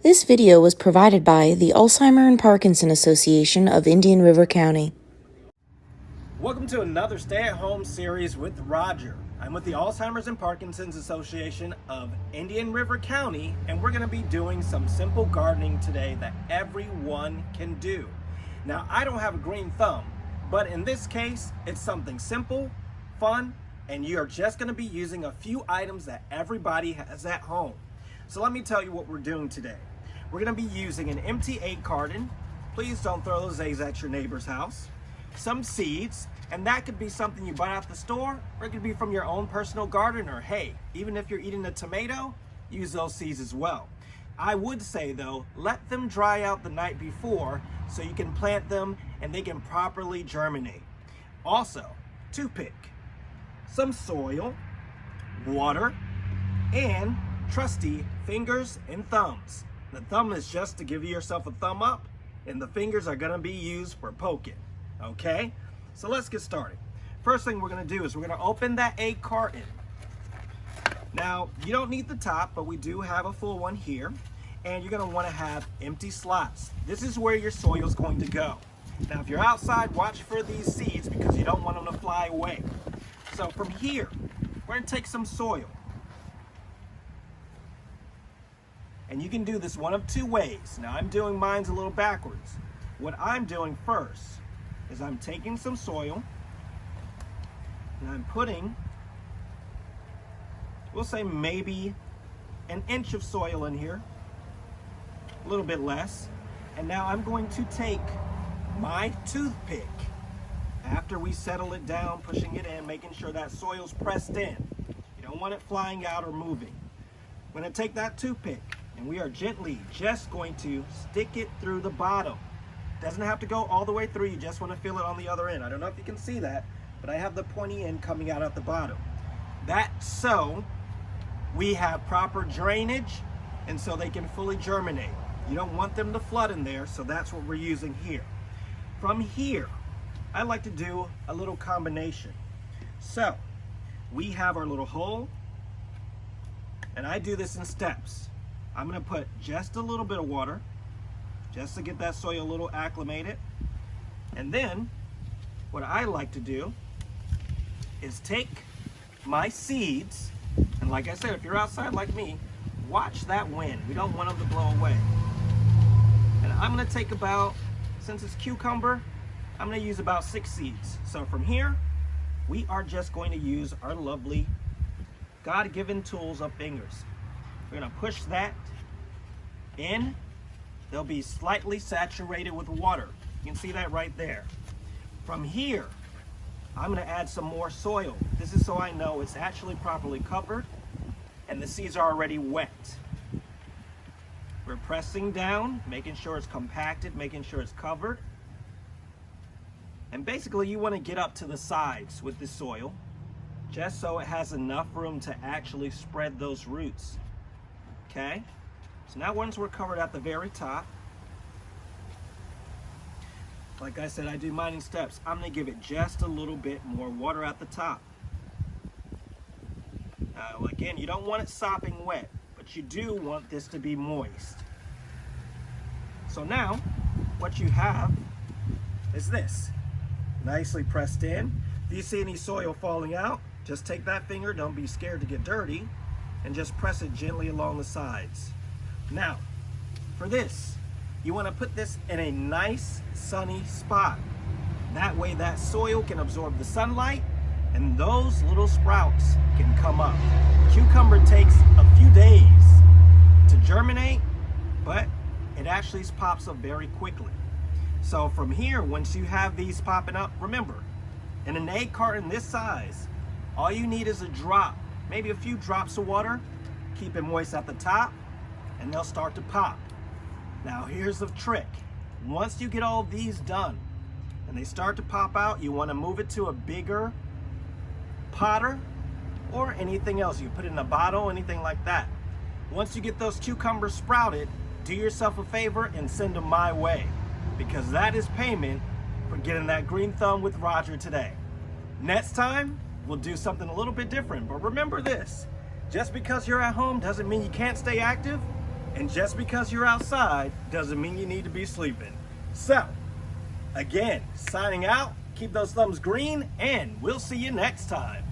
This video was provided by the Alzheimer and Parkinson Association of Indian River County. Welcome to another stay-at-home series with Roger. I'm with the Alzheimer's and Parkinson's Association of Indian River County, and we're going to be doing some simple gardening today that everyone can do. Now, I don't have a green thumb, but in this case, it's something simple, fun, and you're just going to be using a few items that everybody has at home. So let me tell you what we're doing today. We're going to be using an empty egg carton. Please don't throw those eggs at your neighbor's house. Some seeds, and that could be something you buy at the store, or it could be from your own personal garden, or hey, even if you're eating a tomato, use those seeds as well. I would say though, let them dry out the night before so you can plant them and they can properly germinate. Also, toothpick, some soil, water, and trusty fingers and thumbs. The thumb is just to give yourself a thumb up, and the fingers are gonna be used for poking, okay? So let's get started. First thing we're gonna do is we're gonna open that egg carton. Now, you don't need the top, but we do have a full one here, and you're gonna wanna have empty slots. This is where your soil is going to go. Now, if you're outside, watch for these seeds because you don't want them to fly away. So from here, we're gonna take some soil. And you can do this one of two ways. Now I'm doing mine's a little backwards. What I'm doing first is I'm taking some soil and I'm putting, we'll say maybe an inch of soil in here, a little bit less. And now I'm going to take my toothpick after we settle it down, pushing it in, making sure that soil's pressed in. You don't want it flying out or moving. I'm gonna take that toothpick and we are gently just going to stick it through the bottom. Doesn't have to go all the way through, you just want to feel it on the other end. I don't know if you can see that, but I have the pointy end coming out at the bottom. That's so we have proper drainage and so they can fully germinate. You don't want them to flood in there, so that's what we're using here. From here, I like to do a little combination. So we have our little hole, and I do this in steps. I'm gonna put just a little bit of water, just to get that soil a little acclimated. And then, what I like to do is take my seeds, and like I said, if you're outside like me, watch that wind. We don't want them to blow away. And I'm gonna take about, since it's cucumber, I'm gonna use about 6 seeds. So from here, we are just going to use our lovely God-given tools of fingers. We're gonna push that in. They'll be slightly saturated with water. You can see that right there. From here, I'm gonna add some more soil. This is so I know it's actually properly covered and the seeds are already wet. We're pressing down, making sure it's compacted, making sure it's covered. And basically you wanna get up to the sides with the soil, just so it has enough room to actually spread those roots. Okay, so now once we're covered at the very top, like I said, I do mine in steps. I'm gonna give it just a little bit more water at the top. Now again, you don't want it sopping wet, but you do want this to be moist. So now, what you have is this, nicely pressed in. If you see any soil falling out, just take that finger, don't be scared to get dirty, and just press it gently along the sides. Now, for this, you want to put this in a nice sunny spot. That way that soil can absorb the sunlight and those little sprouts can come up. Cucumber takes a few days to germinate, but it actually pops up very quickly. So from here, once you have these popping up, remember, in an egg carton this size, all you need is a drop, maybe a few drops of water, keep it moist at the top, and they'll start to pop. Now here's the trick. Once you get all these done, and they start to pop out, you wanna move it to a bigger potter, or anything else. You put it in a bottle, anything like that. Once you get those cucumbers sprouted, do yourself a favor and send them my way, because that is payment for getting that green thumb with Roger today. Next time, we'll do something a little bit different, but remember this, just because you're at home doesn't mean you can't stay active. And just because you're outside doesn't mean you need to be sleeping. So, again, signing out, keep those thumbs green, and we'll see you next time.